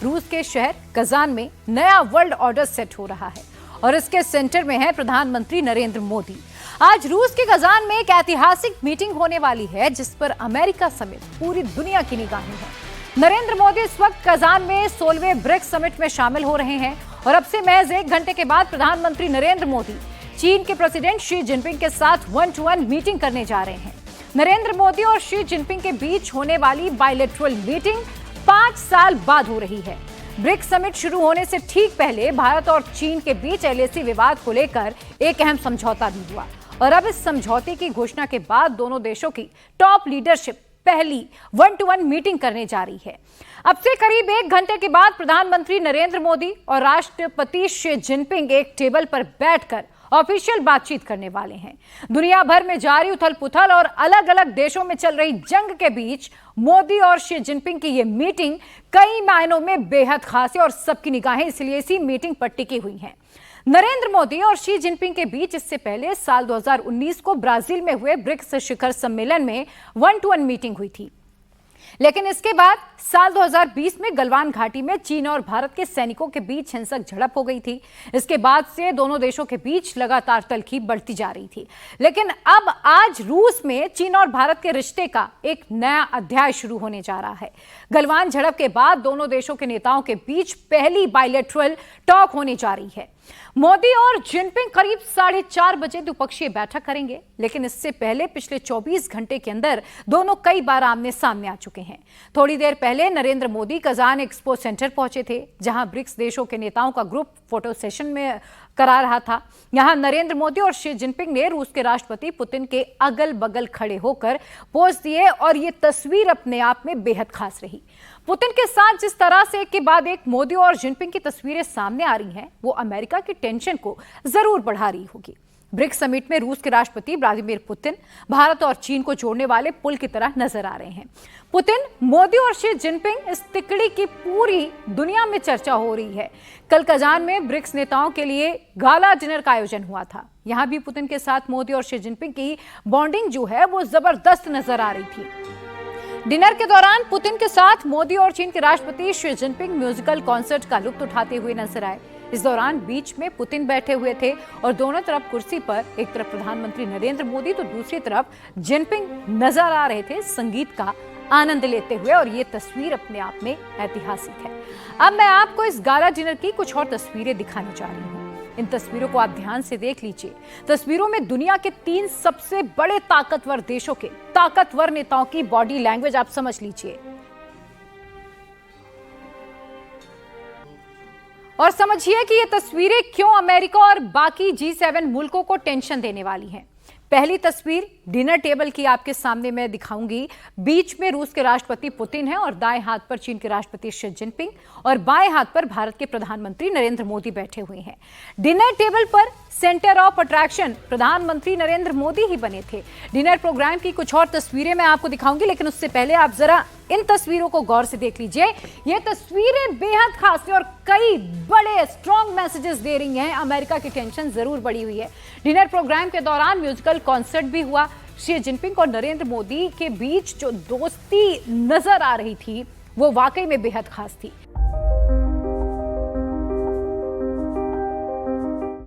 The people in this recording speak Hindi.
रूस के शहर कजान में नया वर्ल्ड ऑर्डर सेट हो रहा है और इसके सेंटर में है प्रधानमंत्री नरेंद्र मोदी। आज रूस के कजान में एक ऐतिहासिक मीटिंग होने वाली है जिस पर अमेरिका समेत पूरी दुनिया की निगाहें हैं। नरेंद्र मोदी इस वक्त कजान में 16वें ब्रिक्स समिट में शामिल हो रहे हैं और अब से महज 1 घंटे के बाद प्रधानमंत्री नरेंद्र मोदी चीन के प्रेसिडेंट शी जिनपिंग के साथ 1-to-1 मीटिंग करने जा रहे हैं। नरेंद्र मोदी और शी जिनपिंग के बीच होने वाली बायलैटरल मीटिंग 5 साल बाद हो रही है। ब्रिक्स समिट शुरू होने से ठीक पहले भारत और चीन के बीच LAC विवाद को लेकर एक अहम समझौता भी हुआ और अब इस समझौते की घोषणा के बाद दोनों देशों की टॉप लीडरशिप पहली 1-to-1 मीटिंग करने जा रही है। अब से करीब 1 घंटे के बाद प्रधानमंत्री नरेंद्र मोदी और राष्ट्रपति शी जिनपिंग एक टेबल पर बैठकर ऑफिशियल बातचीत करने वाले हैं। दुनिया भर में जारी उथल-पुथल और अलग-अलग देशों में चल रही जंग के बीच मोदी और शी जिनपिंग की ये मीटिंग कई मायनों में बेहद खास है और सबकी निगाहें इसलिए इसी मीटिंग पर टिकी हुई हैं। नरेंद्र मोदी और शी जिनपिंग के बीच इससे पहले साल 2019 को ब्राजील में हुए ब्रिक्स शिखर सम्मेलन में 1-to-1 मीटिंग हुई थी, लेकिन इसके बाद साल 2020 में गलवान घाटी में चीन और भारत के सैनिकों के बीच हिंसक झड़प हो गई थी। इसके बाद से दोनों देशों के बीच लगातार तल्खी बढ़ती जा रही थी, लेकिन अब आज रूस में चीन और भारत के रिश्ते का एक नया अध्याय शुरू होने जा रहा है। गलवान झड़प के बाद दोनों देशों के नेताओं के बीच पहली बायलैटरल टॉक होने जा रही है। मोदी और जिनपिंग करीब 4:30 बजे द्विपक्षीय बैठक करेंगे, लेकिन इससे पहले पिछले 24 घंटे के अंदर दोनों कई बार आमने सामने आ चुके हैं। थोड़ी देर पहले Narendra Modi Kazan expo centre पहुंचे थे, जहां ब्रिक्स देशों के नेताओं का ग्रुप फोटो सेशन में करा रहा था। यहां नरेंद्र मोदी और शी जिनपिंग ने रूस के राष्ट्रपति पुतिन के अगल बगल खड़े होकर पोज दिए और ये तस्वीर अपने आप में बेहद खास रही। पुतिन के साथ जिस तरह से एक के बाद एक मोदी और जिनपिंग की तस्वीरें सामने आ रही हैं, वो अमेरिका की टेंशन को जरूर बढ़ा रही होगी। ब्रिक्स समिट में रूस के राष्ट्रपति व्लादिमीर पुतिन भारत और चीन को जोड़ने वाले पुल की तरह नजर आ रहे हैं। पुतिन, मोदी और शी जिनपिंग इस तिकड़ी की पूरी दुनिया में चर्चा हो रही है। कल कजान में ब्रिक्स नेताओं के लिए गाला डिनर का आयोजन हुआ था। यहां भी पुतिन के साथ मोदी और शी जिनपिंग की बॉन्डिंग जो है वो जबरदस्त नजर आ रही थी। डिनर के दौरान पुतिन के साथ मोदी और चीन के राष्ट्रपति शी जिनपिंग म्यूजिकल कॉन्सर्ट का लुत्फ उठाते हुए नजर आए। इस दौरान बीच में पुतिन बैठे हुए थे और दोनों तरफ कुर्सी पर एक तरफ प्रधानमंत्री नरेंद्र मोदी तो दूसरी तरफ जिनपिंग नजर आ रहे थे संगीत का आनंद लेते हुए, और ये तस्वीर अपने आप में ऐतिहासिक है। अब मैं आपको इस गाला डिनर की कुछ और तस्वीरें दिखाने जा रही हूँ। इन तस्वीरों को आप ध्यान से देख लीजिए। तस्वीरों में दुनिया के 3 सबसे बड़े ताकतवर देशों के ताकतवर नेताओं की बॉडी लैंग्वेज आप समझ लीजिए और समझिए कि ये तस्वीरें क्यों अमेरिका और बाकी G7 मुल्कों को टेंशन देने वाली हैं। पहली तस्वीर डिनर टेबल की आपके सामने मैं दिखाऊंगी। बीच में रूस के राष्ट्रपति पुतिन हैं और दाएं हाथ पर चीन के राष्ट्रपति शी जिनपिंग और बाएं हाथ पर भारत के प्रधानमंत्री नरेंद्र मोदी बैठे हुए हैं। डिनर टेबल पर सेंटर ऑफ अट्रैक्शन प्रधानमंत्री नरेंद्र मोदी ही बने थे। डिनर प्रोग्राम की कुछ और तस्वीरें मैं आपको दिखाऊंगी, लेकिन उससे पहले आप जरा इन तस्वीरों को गौर से देख लीजिए। ये तस्वीरें बेहद खास हैं और कई बड़े स्ट्रॉन्ग मैसेजेस दे रही हैं। अमेरिका की टेंशन जरूर बढ़ी हुई है। डिनर प्रोग्राम के दौरान म्यूजिकल कॉन्सर्ट भी हुआ। शी जिनपिंग और नरेंद्र मोदी के बीच जो दोस्ती नजर आ रही थी वो वाकई में बेहद खास थी।